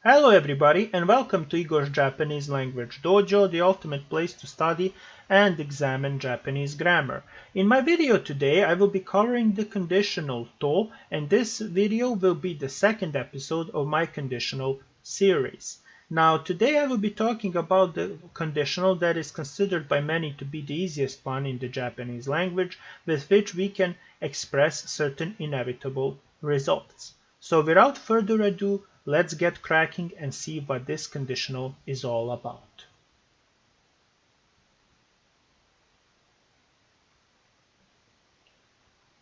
Hello everybody and welcome to Igor's Japanese Language Dojo, the ultimate place to study and examine Japanese grammar. In my video today I will be covering the conditional to, and this video will be the second episode of my conditional series. Now today I will be talking about the conditional that is considered by many to be the easiest one in the Japanese language, with which we can express certain inevitable results. So without further ado, let's get cracking and see what this conditional is all about.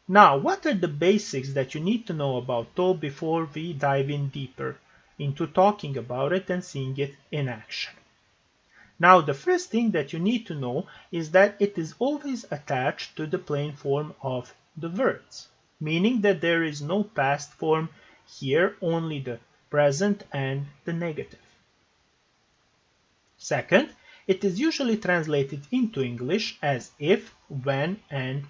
Now, what are the basics that you need to know about to before we dive in deeper into talking about it and seeing it in action? Now, the first thing that you need to know is that it is always attached to the plain form of the words, meaning that there is no past form here, only the present and the negative. Second, it is usually translated into English as if, when, and.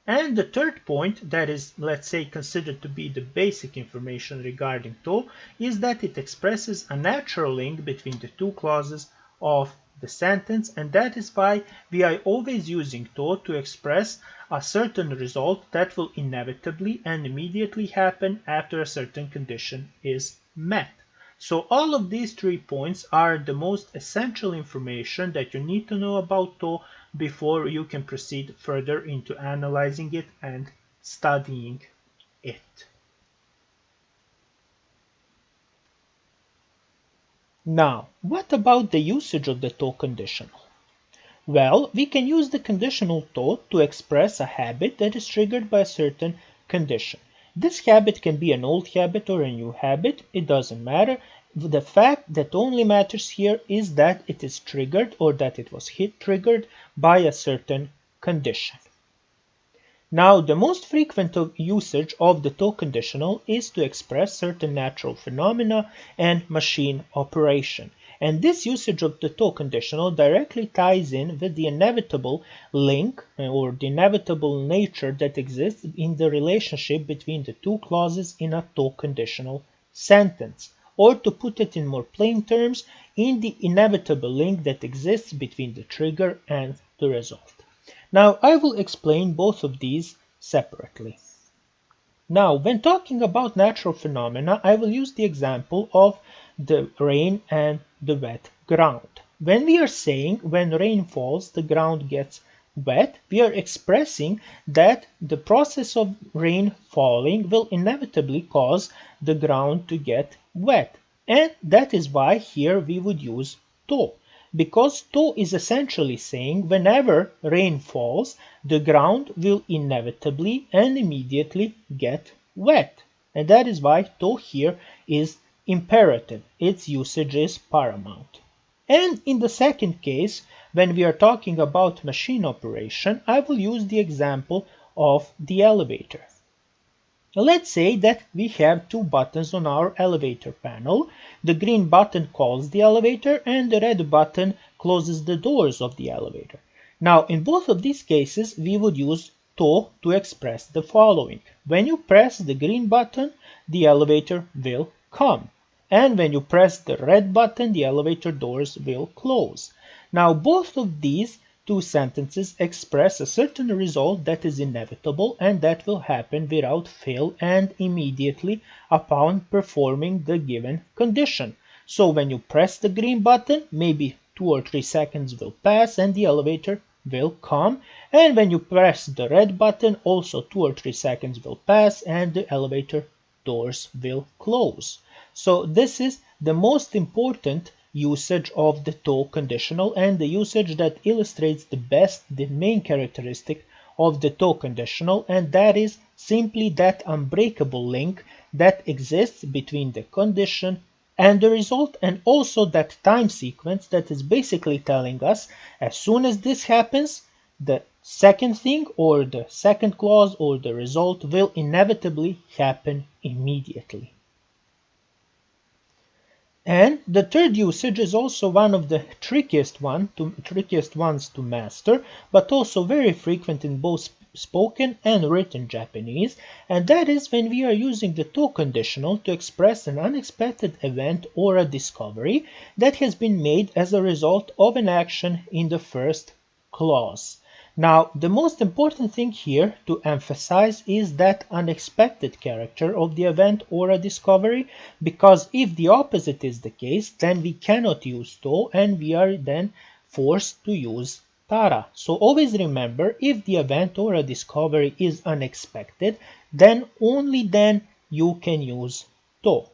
And the third point that is, let's say, considered to be the basic information regarding to is that it expresses a natural link between the two clauses of the sentence, and that is why we are always using to express a certain result that will inevitably and immediately happen after a certain condition is met. So all of these 3 points are the most essential information that you need to know about to before you can proceed further into analyzing it and studying it. Now, what about the usage of the to conditional? Well, we can use the conditional to express a habit that is triggered by a certain condition. This habit can be an old habit or a new habit, it doesn't matter. The fact that only matters here is that it is triggered or that it was triggered by a certain condition. Now, the most frequent usage of the to conditional is to express certain natural phenomena and machine operation. And this usage of the to conditional directly ties in with the inevitable link or the inevitable nature that exists in the relationship between the two clauses in a to conditional sentence. Or to put it in more plain terms, in the inevitable link that exists between the trigger and the result. Now, I will explain both of these separately. Now, when talking about natural phenomena, I will use the example of the rain and the wet ground. When we are saying when rain falls, the ground gets wet, we are expressing that the process of rain falling will inevitably cause the ground to get wet. And that is why here we would use to. Because to is essentially saying whenever rain falls, the ground will inevitably and immediately get wet. And that is why to here is imperative. Its usage is paramount. And in the second case, when we are talking about machine operation, I will use the example of the elevator. Let's say that we have 2 buttons on our elevator panel. The green button calls the elevator and the red button closes the doors of the elevator. Now, in both of these cases, we would use to express the following. When you press the green button, the elevator will come. And when you press the red button, the elevator doors will close. Now, both of these 2 sentences express a certain result that is inevitable and that will happen without fail and immediately upon performing the given condition. So when you press the green button, maybe 2 or 3 seconds will pass and the elevator will come. And when you press the red button, also 2 or 3 seconds will pass and the elevator doors will close. So this is the most important usage of the to conditional and the usage that illustrates the best the main characteristic of the to conditional, and that is simply that unbreakable link that exists between the condition and the result, and also that time sequence that is basically telling us as soon as this happens, the second thing or the second clause or the result will inevitably happen immediately. And the third usage is also one of the trickiest ones to master, but also very frequent in both spoken and written Japanese, and that is when we are using the to conditional to express an unexpected event or a discovery that has been made as a result of an action in the first clause. Now, the most important thing here to emphasize is that unexpected character of the event or a discovery, because if the opposite is the case, then we cannot use to and we are then forced to use tara. So always remember, if the event or a discovery is unexpected, then only then you can use to.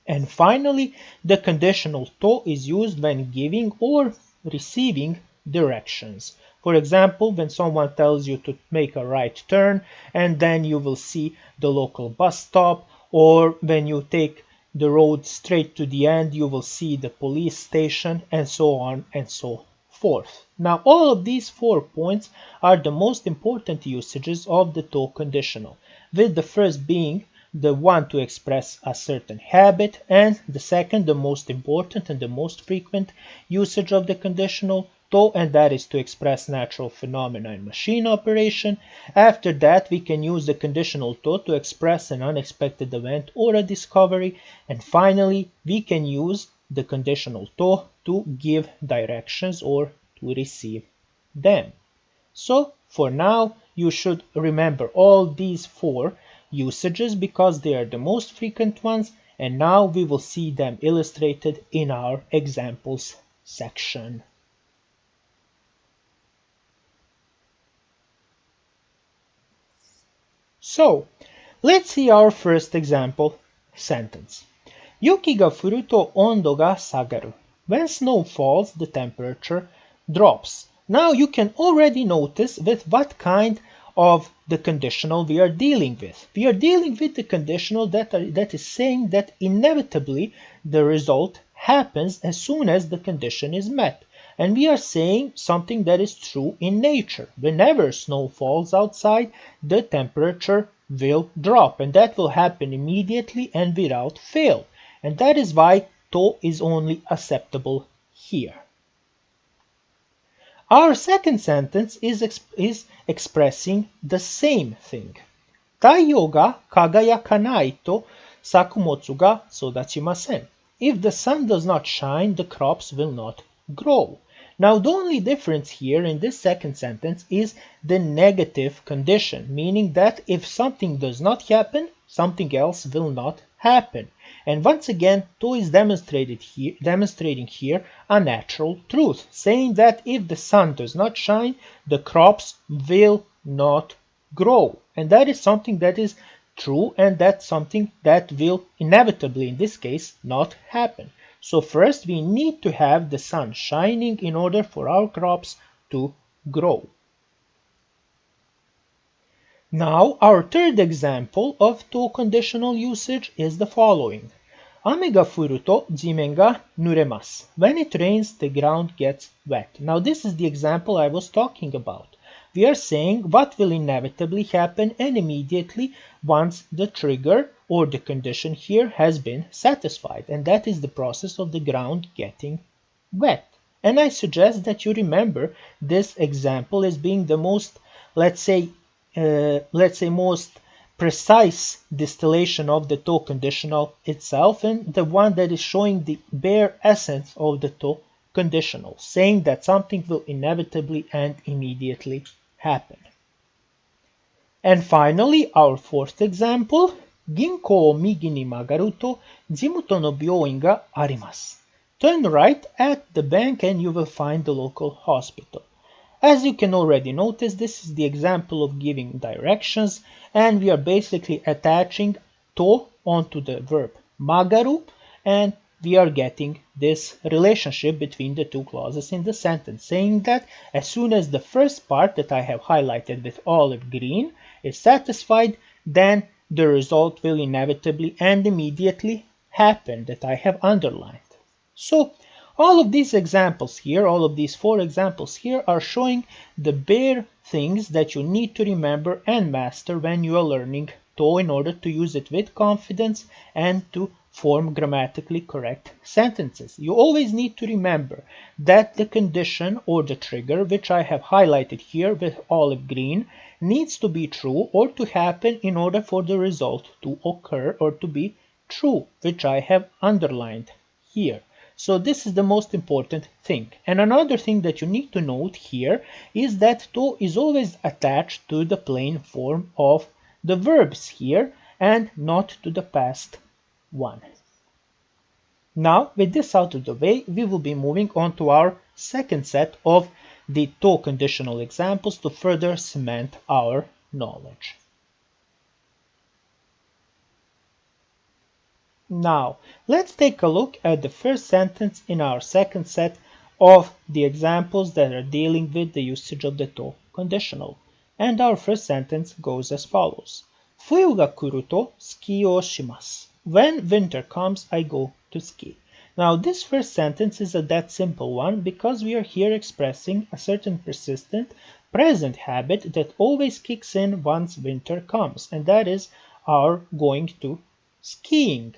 And finally, the conditional to is used when giving or receiving directions. For example, when someone tells you to make a right turn and then you will see the local bus stop, or when you take the road straight to the end, you will see the police station, and so on and so forth. Now, all of these 4 points are the most important usages of the to conditional, with the first being the one to express a certain habit, and the second, the most important and the most frequent usage of the conditional to, and that is to express natural phenomena in machine operation. After that, we can use the conditional to express an unexpected event or a discovery, and finally, we can use the conditional to give directions or to receive them. So, for now, you should remember all these 4 usages because they are the most frequent ones, and now we will see them illustrated in our examples section. So, let's see our first example sentence. Yuki ga furu to ondo ga sagaru. When snow falls, the temperature drops. Now you can already notice with what kind of the conditional we are dealing with. We are dealing with the conditional that is saying that inevitably the result happens as soon as the condition is met. And we are saying something that is true in nature. Whenever snow falls outside, the temperature will drop, and that will happen immediately and without fail. And that is why to is only acceptable here. Our second sentence is expressing the same thing. Taiyo ga kagayakanai to sakumotsu ga sodachimasen. If the sun does not shine, the crops will not grow. Now, the only difference here in this second sentence is the negative condition, meaning that if something does not happen, something else will not happen. And once again, to is demonstrating here a natural truth, saying that if the sun does not shine, the crops will not grow. And that is something that is true, and that's something that will inevitably, in this case, not happen. So first we need to have the sun shining in order for our crops to grow. Now, our third example of to conditional usage is the following. Ame ga furu to jimen ga nuremasu. When it rains, the ground gets wet. Now, this is the example I was talking about. We are saying what will inevitably happen and immediately once the trigger or the condition here has been satisfied, and that is the process of the ground getting wet. And I suggest that you remember this example as being the most, let's say most precise distillation of the to conditional itself, and the one that is showing the bare essence of the to conditional, saying that something will inevitably and immediately happen. And finally, our fourth example, Ginko o migi ni magaru to jimuto no byouin ga arimasu. Turn right at the bank and you will find the local hospital. As you can already notice, this is the example of giving directions, and we are basically attaching to onto the verb magaru, and we are getting this relationship between the 2 clauses in the sentence, saying that as soon as the first part that I have highlighted with olive green is satisfied, then the result will inevitably and immediately happen that I have underlined. So, all of these examples here, all of these 4 examples here are showing the bare things that you need to remember and master when you are learning to in order to use it with confidence and to form grammatically correct sentences. You always need to remember that the condition or the trigger, which I have highlighted here with olive green, needs to be true or to happen in order for the result to occur or to be true, which I have underlined here. So this is the most important thing. And another thing that you need to note here is that to is always attached to the plain form of the verbs here and not to the past one. Now, with this out of the way, we will be moving on to our second set of the to conditional examples to further cement our knowledge. Now, let's take a look at the first sentence in our second set of the examples that are dealing with the usage of the to conditional. And our first sentence goes as follows. Fuyu ga kuru to ski o shimasu. When winter comes, I go to ski. Now, this first sentence is a that simple one because we are here expressing a certain persistent present habit that always kicks in once winter comes, and that is our going to skiing.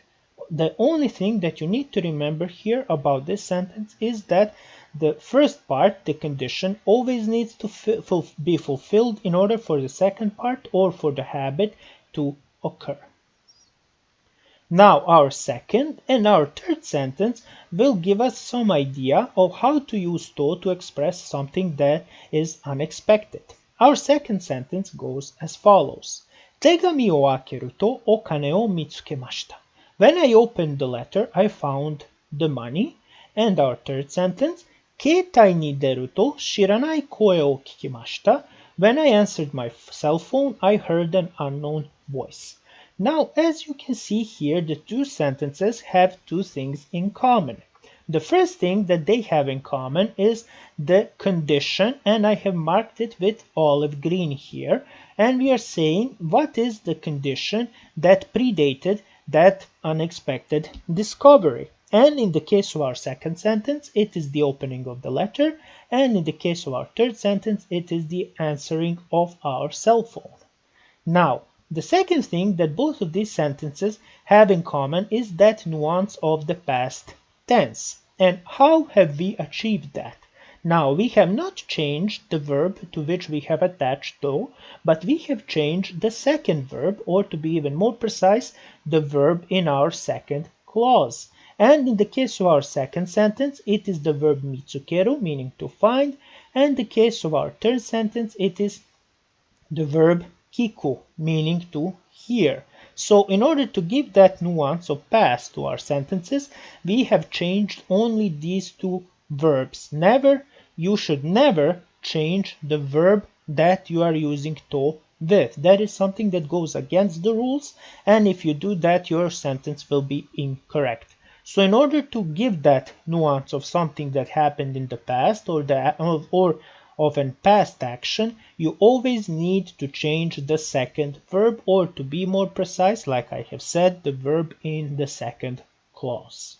The only thing that you need to remember here about this sentence is that the first part, the condition, always needs to be fulfilled in order for the second part or for the habit to occur. Now our second and our third sentence will give us some idea of how to use to express something that is unexpected. Our second sentence goes as follows. Tegami o akeru to o kane o mitsukemashita. When I opened the letter, I found the money. And our third sentence, Keitai ni deru to shiranai koe o kikimashita. When I answered my cell phone, I heard an unknown voice. Now, as you can see here, the two sentences have two things in common. The first thing that they have in common is the condition, and I have marked it with olive green here. And we are saying what is the condition that predated that unexpected discovery. And in the case of our second sentence, it is the opening of the letter, and in the case of our third sentence, it is the answering of our cell phone. Now, the second thing that both of these sentences have in common is that nuance of the past tense. And how have we achieved that? Now, we have not changed the verb to which we have attached to, but we have changed the second verb, or to be even more precise, the verb in our second clause. And in the case of our second sentence, it is the verb mitsukeru, meaning to find, and in the case of our third sentence, it is the verb kiku, meaning to hear. So in order to give that nuance of past to our sentences, we have changed only these two verbs. You should never change the verb that you are using to with. That is something that goes against the rules, and if you do that, your sentence will be incorrect. So in order to give that nuance of something that happened in the past or of an past action, you always need to change the second verb, or to be more precise, like I have said, the verb in the second clause.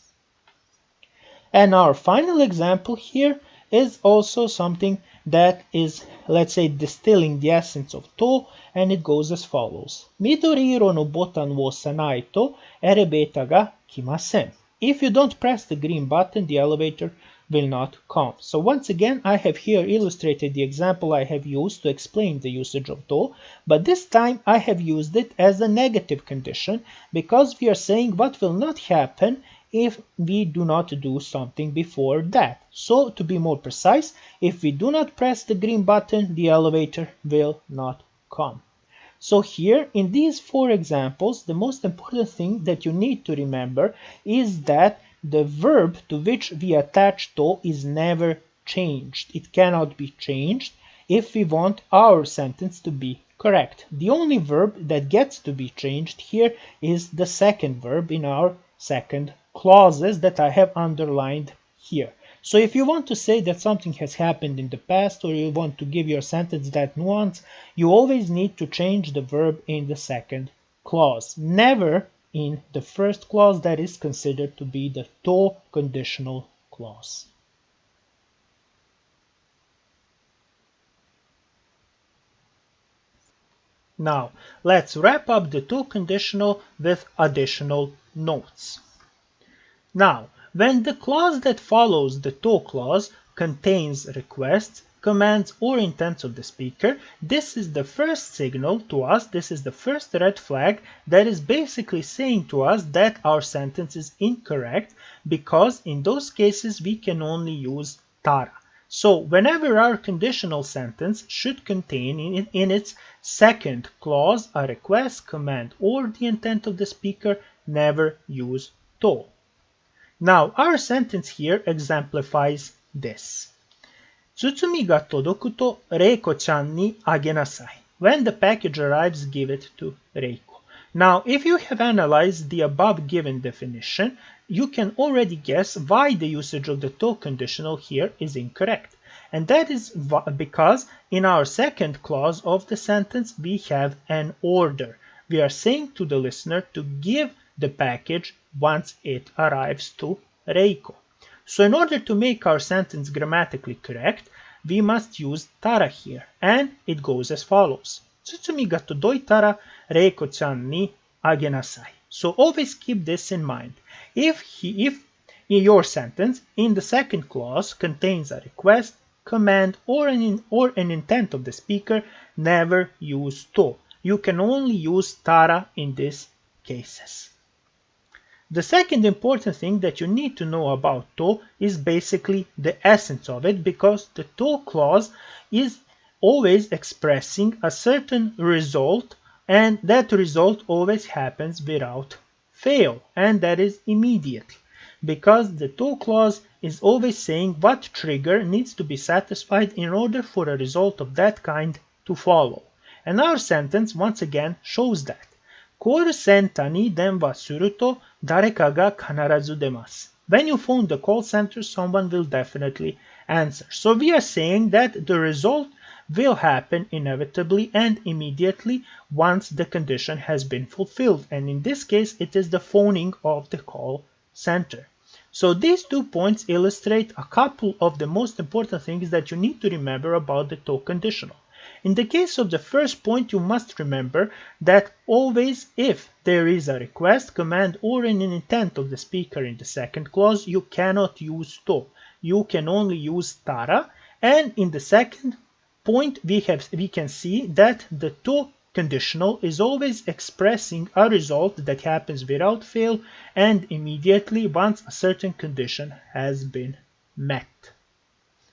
And our final example here is also something that is, let's say, distilling the essence of to, and it goes as follows. Midori-iro no botan wo osanai to erebeta ga kimasen. If you don't press the green button, the elevator will not come. So once again, I have here illustrated the example I have used to explain the usage of to, but this time I have used it as a negative condition because we are saying what will not happen if we do not do something before that. So to be more precise, if we do not press the green button, the elevator will not come. So here in these four examples, the most important thing that you need to remember is that the verb to which we attach to is never changed. It cannot be changed if we want our sentence to be correct. The only verb that gets to be changed here is the second verb in our second clauses that I have underlined here. So if you want to say that something has happened in the past, or you want to give your sentence that nuance, you always need to change the verb in the second clause. Never in the first clause that is considered to be the to conditional clause. Now, let's wrap up the to conditional with additional notes. Now, when the clause that follows the to clause contains requests, commands, or intents of the speaker, this is the first signal to us, this is the first red flag that is basically saying to us that our sentence is incorrect, because in those cases we can only use tara. So whenever our conditional sentence should contain in its second clause a request, command, or the intent of the speaker, never use to. Now, our sentence here exemplifies this. Tsutsumi ga todoku to Reiko-chan ni agenasai. When the package arrives, give it to Reiko. Now, if you have analyzed the above given definition, you can already guess why the usage of the to conditional here is incorrect. And that is because in our second clause of the sentence, we have an order. We are saying to the listener to give the package once it arrives to Reiko. So in order to make our sentence grammatically correct, we must use tara here, and it goes as follows. Tsutsumi ga todoitara Reiko-chan ni agenasai. So always keep this in mind. If your sentence in the second clause contains a request, command, or an intent of the speaker, never use to. You can only use tara in these cases. The second important thing that you need to know about to is basically the essence of it, because the to clause is always expressing a certain result, and that result always happens without fail, and that is immediately, because the to clause is always saying what trigger needs to be satisfied in order for a result of that kind to follow. And our sentence once again shows that. Call center ni denwa suru to dareka ga kanarazu demasu. When you phone the call center, someone will definitely answer. So we are saying that the result will happen inevitably and immediately once the condition has been fulfilled. And in this case, it is the phoning of the call center. So these 2 points illustrate a couple of the most important things that you need to remember about the to conditional. In the case of the first point, you must remember that always if there is a request, command, or an intent of the speaker in the second clause, you cannot use to. You can only use tara. And in the second point, we can see that the to conditional is always expressing a result that happens without fail and immediately once a certain condition has been met.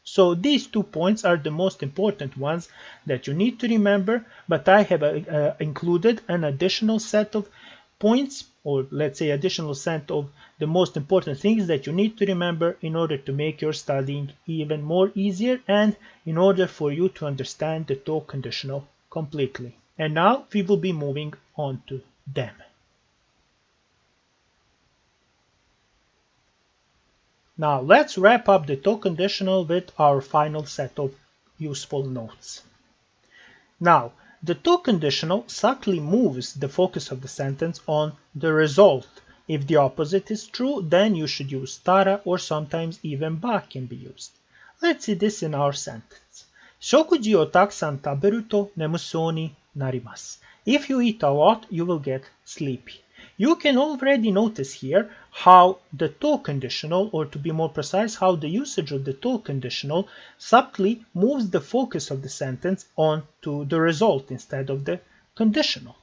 So these 2 points are the most important ones that you need to remember, but I have included an additional set of points, or let's say additional set of the most important things that you need to remember in order to make your studying even more easier and in order for you to understand the to conditional completely. And now we will be moving on to them. Now let's wrap up the to conditional with our final set of useful notes. Now, the to conditional subtly moves the focus of the sentence on the result. If the opposite is true, then you should use tara, or sometimes even ba can be used. Let's see this in our sentence. Shokuji o takusan taberu to nemusou ni narimasu. If you eat a lot, you will get sleepy. You can already notice here how the to conditional, or to be more precise, how the usage of the to conditional subtly moves the focus of the sentence on to the result instead of the conditional.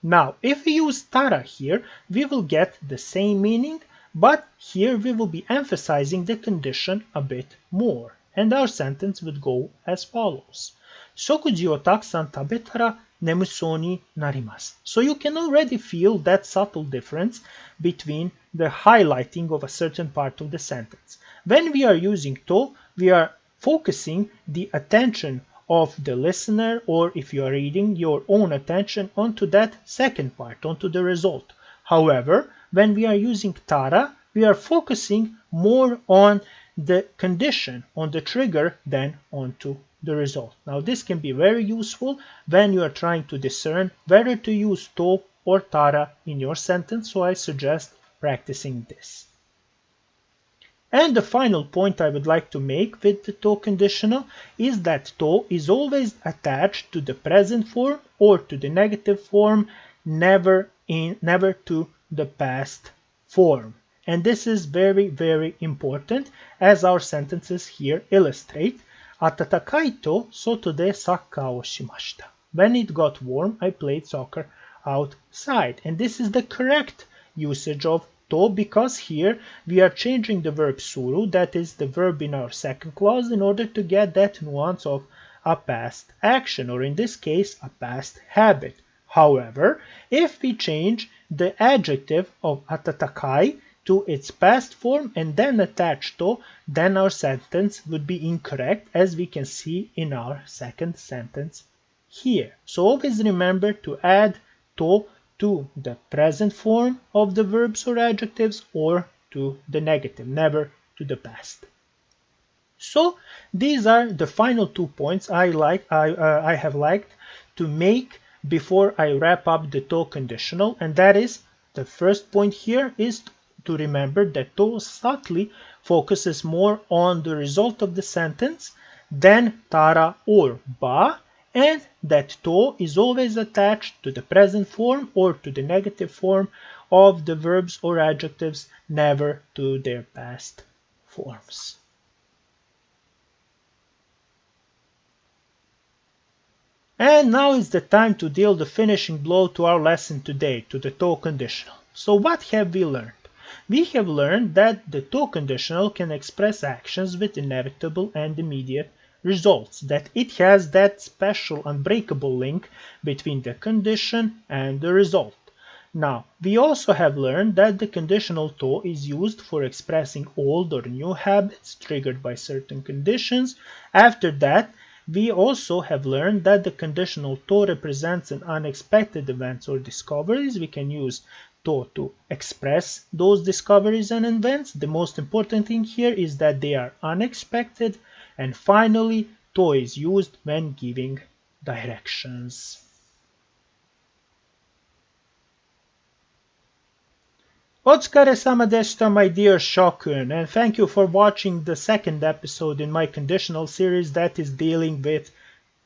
Now, if we use tara here, we will get the same meaning, but here we will be emphasizing the condition a bit more, and our sentence would go as follows. Shokuji o takusan tabetara nemusou ni narimasu. So you can already feel that subtle difference between the highlighting of a certain part of the sentence. When we are using to, we are focusing the attention of the listener, or if you are reading, your own attention onto that second part, onto the result. However, when we are using tara, we are focusing more on the condition, on the trigger, than onto the result. Now this can be very useful when you are trying to discern whether to use to or tara in your sentence, so I suggest practicing this. And the final point I would like to make with the to conditional is that to is always attached to the present form or to the negative form, never to the past form. And this is very, very important, as our sentences here illustrate. Atatakai to soto de sakka o shimashita. When it got warm, I played soccer outside. And this is the correct usage of to, because here we are changing the verb suru, that is the verb in our second clause, in order to get that nuance of a past action, or in this case, a past habit. However, if we change the adjective of atatakai to its past form and then attach to, then our sentence would be incorrect, as we can see in our second sentence here. So always remember to add to the present form of the verbs or adjectives, or to the negative, never to the past. So these are the final 2 points I have liked to make before I wrap up the to conditional, and that is, the first point here is to remember that to subtly focuses more on the result of the sentence than tara or ba, and that to is always attached to the present form or to the negative form of the verbs or adjectives, never to their past forms. And now is the time to deal the finishing blow to our lesson today, to the to conditional. So what have we learned? We have learned that the to conditional can express actions with inevitable and immediate results, that it has that special unbreakable link between the condition and the result. Now, we also have learned that the conditional to is used for expressing old or new habits triggered by certain conditions. After that, we also have learned that the conditional to represents an unexpected events or discoveries. We can use to express those discoveries and events. The most important thing here is that they are unexpected. And finally, to is used when giving directions. Otsukare-sama deshita, my dear Shokun, and thank you for watching the second episode in my conditional series that is dealing with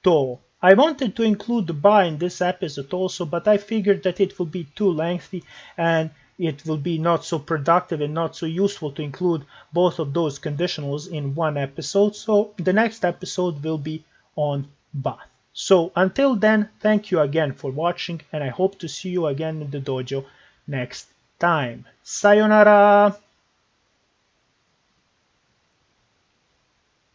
to. I wanted to include the ba in this episode also, but I figured that it would be too lengthy and it will be not so productive and not so useful to include both of those conditionals in one episode. So the next episode will be on ba. So until then, thank you again for watching, and I hope to see you again in the dojo next time. Sayonara!